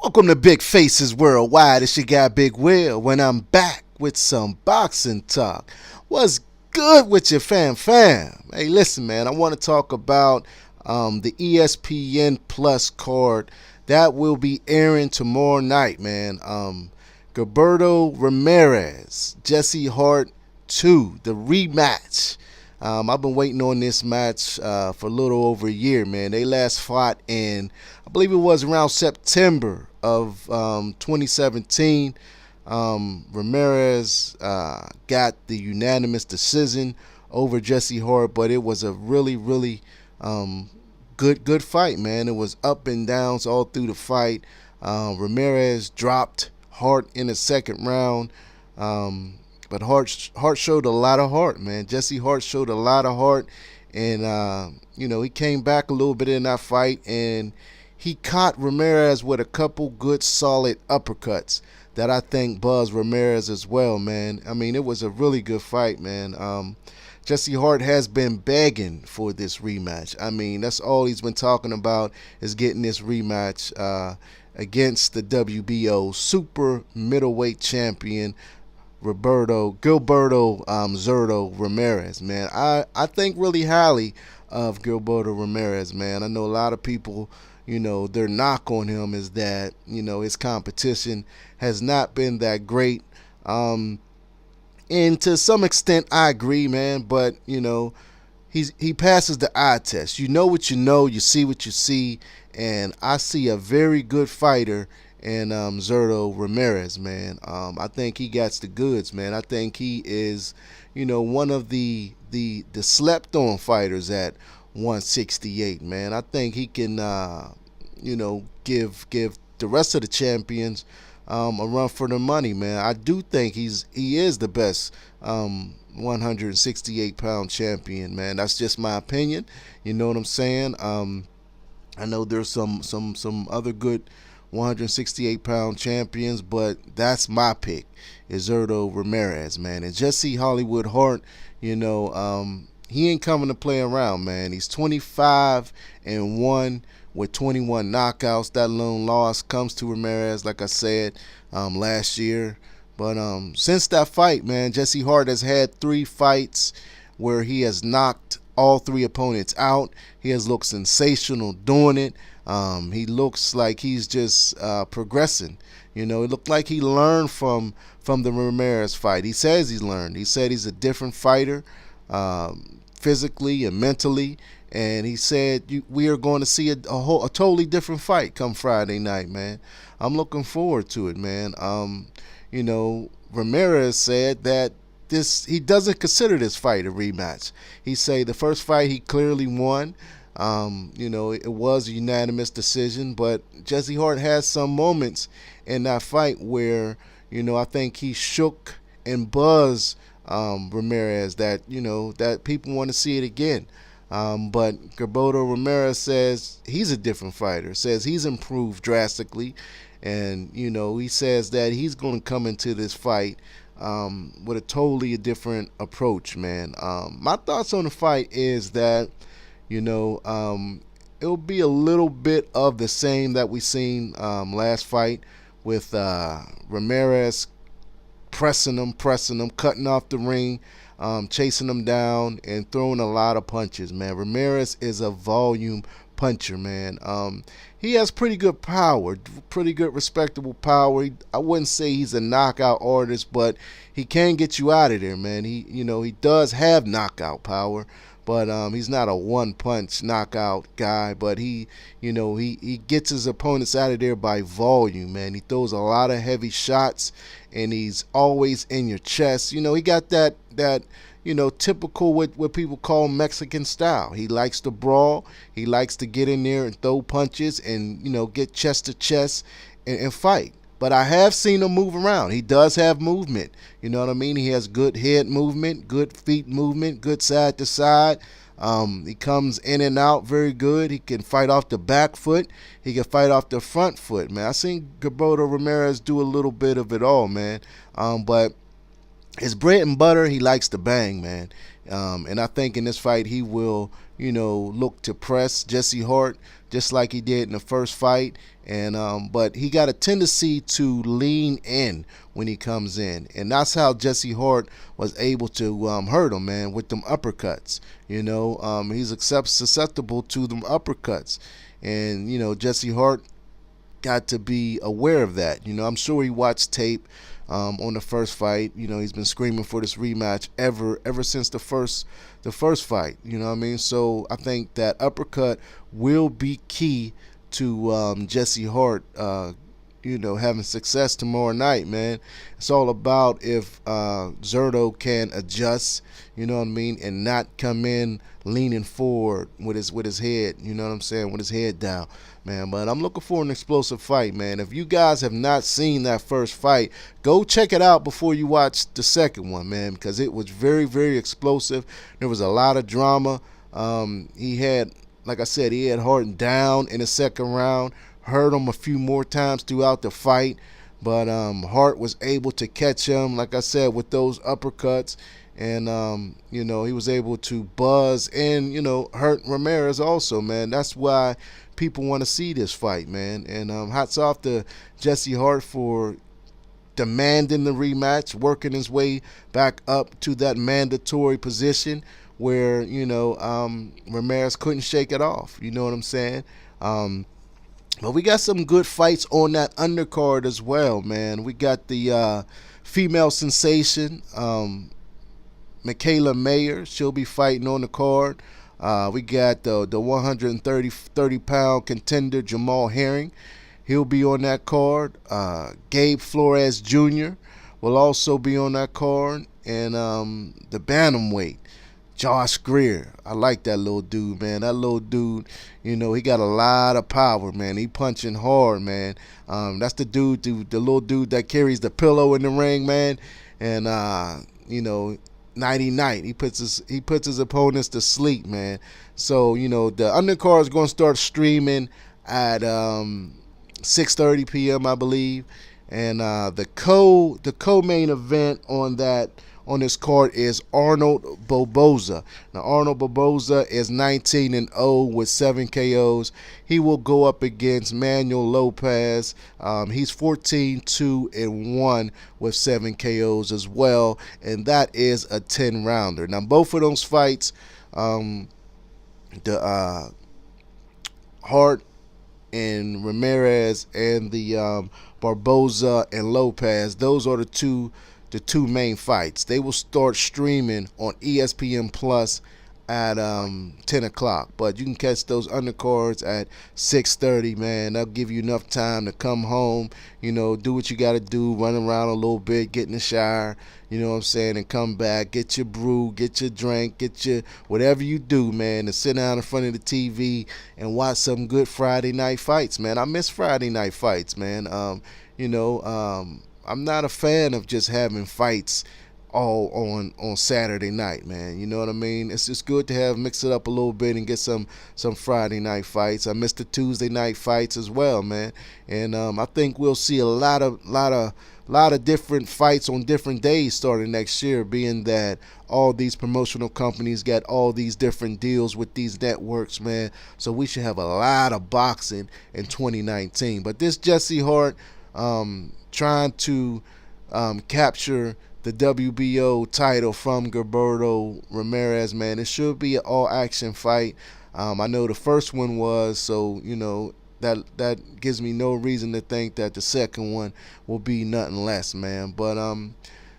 Welcome to Big Faces Worldwide. It's your guy Big Will when I'm back with some boxing talk. What's good with your fam? Hey, listen, man, I want to talk about the ESPN Plus card that will be airing tomorrow night, man. Gilberto Ramirez, Jesse Hart 2, the rematch. I've been waiting on this match for a little over a year, man. They last fought in, I believe it was around September of 2017. Ramirez got the unanimous decision over Jesse Hart, but it was a really good fight, man. It was up and downs all through the fight. Ramirez dropped Hart in the second round. But Hart showed a lot of heart, man. Jesse Hart showed a lot of heart, and he came back a little bit in that fight, and he caught Ramirez with a couple good, solid uppercuts that I think buzzed Ramirez as well, man. I mean, it was a really good fight, man. Jesse Hart has been begging for this rematch. I mean, that's all he's been talking about is getting this rematch against the WBO Super middleweight champion, Gilberto Zurdo Ramirez, man. I think really highly of Gilberto Ramirez, man. I know a lot of people, their knock on him is that, his competition has not been that great. And to some extent, I agree, man. But, he passes the eye test. You know what you know, you see what you see. And I see a very good fighter and Zurdo Ramirez, man. I think he got the goods, man. I think he is, one of the slept-on fighters at 168, man. I think he can, give the rest of the champions a run for the money, man. I do think he is the best 168-pound champion, man. That's just my opinion. You know what I'm saying? I know there's some other good 168-pound champions, but that's my pick, is Zurdo Ramirez, man. And Jesse Hollywood Hart, he ain't coming to play around, man. He's 25-1 with 21 knockouts. That lone loss comes to Ramirez, like I said, last year. But since that fight, man, Jesse Hart has had 3 fights where he has knocked all 3 opponents out. He has looked sensational doing it. He looks like he's just progressing. It looked like he learned from the Ramirez fight. He says he's learned. He said he's a different fighter, physically and mentally. And he said we are going to see a totally different fight come Friday night, man. I'm looking forward to it, man. Ramirez said that he doesn't consider this fight a rematch. He say the first fight he clearly won. It was a unanimous decision, but Jesse Hart has some moments in that fight where, I think he shook and buzzed Ramirez that, that people want to see it again. But Gilberto Ramirez says he's a different fighter, says he's improved drastically, and, he says that he's going to come into this fight with a totally different approach, man. My thoughts on the fight is that, it'll be a little bit of the same that we seen last fight with Ramirez pressing him, cutting off the ring, chasing him down, and throwing a lot of punches, man. Ramirez is a volume puncher, man. He has pretty good power, pretty good respectable power. I wouldn't say he's a knockout artist, but he can get you out of there, man. He does have knockout power. But he's not a one-punch knockout guy. But he gets his opponents out of there by volume, man. He throws a lot of heavy shots, and he's always in your chest. He got that typical what people call Mexican style. He likes to brawl. He likes to get in there and throw punches and, get chest to chest and fight. But I have seen him move around. He does have movement. You know what I mean? He has good head movement, good feet movement, good side to side. He comes in and out very good. He can fight off the back foot. He can fight off the front foot, man. I've seen Gilberto Ramirez do a little bit of it all, man. But his bread and butter, he likes to bang, man. And I think in this fight he will, look to press Jesse Hart just like he did in the first fight. And but he got a tendency to lean in when he comes in, and that's how Jesse Hart was able to hurt him, man, with them uppercuts. He's susceptible to them uppercuts, and Jesse Hart got to be aware of that. I'm sure he watched tape on the first fight. He's been screaming for this rematch ever since the first fight. You know what I mean? So I think that uppercut will be key to Jesse Hart having success tomorrow night, man. It's all about if Zerto can adjust, you know what I mean, and not come in leaning forward with his head, you know what I'm saying, with his head down, man. But I'm looking for an explosive fight, man. If you guys have not seen that first fight, go check it out before you watch the second one, man, because it was very, very explosive. There was a lot of drama. He had, like I said, he had Hart down in the second round, hurt him a few more times throughout the fight, but Hart was able to catch him, like I said, with those uppercuts, and he was able to buzz and hurt Ramirez also, man. That's why people want to see this fight, man. And hats off to Jesse Hart for demanding the rematch, working his way back up to that mandatory position where Ramirez couldn't shake it off. You know what I'm saying? But we got some good fights on that undercard as well, man. We got the female sensation, Michaela Mayer. She'll be fighting on the card. We got the 130-pound contender Jamal Herring. He'll be on that card. Gabe Flores Jr. will also be on that card. And the bantamweight, Josh Greer. I like that little dude, man. That little dude, he got a lot of power, man. He punching hard, man. That's the little dude that carries the pillow in the ring, man. And nighty-night, he puts his opponents to sleep, man. So the undercard is going to start streaming at 6:30 p.m. I believe, and the co-main event on this card is Arnold Barboza. Now, Arnold Barboza is 19-0 with 7 KOs. He will go up against Manuel Lopez. He's 14-2-1 with 7 KOs as well, and that is a 10-rounder. Now, both of those fights, the Hart and Ramirez and the Barboza and Lopez, those are the two main fights. They will start streaming on ESPN Plus at 10 o'clock. But you can catch those undercards at 6:30, man. That'll give you enough time to come home, do what you got to do, run around a little bit, get in the shower, you know what I'm saying, and come back, get your brew, get your drink, get your whatever you do, man, and sit down in front of the TV and watch some good Friday night fights, man. I miss Friday night fights, man. I'm not a fan of just having fights all on Saturday night, man. You know what I mean? It's just good to mix it up a little bit and get some Friday night fights. I miss the Tuesday night fights as well, man. And I think we'll see a lot of different fights on different days starting next year, being that all these promotional companies got all these different deals with these networks, man. So we should have a lot of boxing in 2019. But this Jesse Hart, trying to capture the WBO title from Gilberto Ramirez, man. It should be an all-action fight. I know the first one was, so that gives me no reason to think that the second one will be nothing less, man. But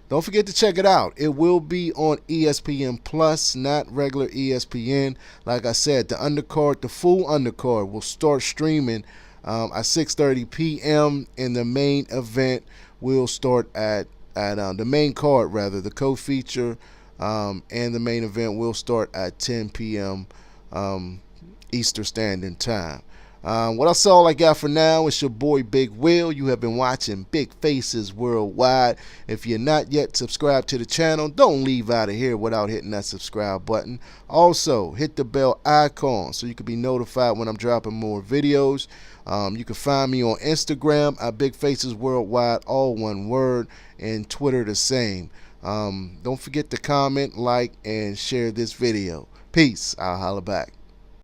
don't forget to check it out. It will be on ESPN Plus, not regular ESPN. Like I said, the full undercard will start streaming at 6:30 p.m. and the main event will start at the main card, rather, the co-feature and the main event will start at 10 p.m. Eastern Standard Time. Well, that's all I got for now. It's your boy Big Will. You have been watching Big Faces Worldwide. If you're not yet subscribed to the channel, don't leave out of here without hitting that subscribe button. Also, hit the bell icon so you can be notified when I'm dropping more videos. You can find me on Instagram at Big Faces Worldwide, all one word, and Twitter the same. Don't forget to comment, like, and share this video. Peace. I'll holla back.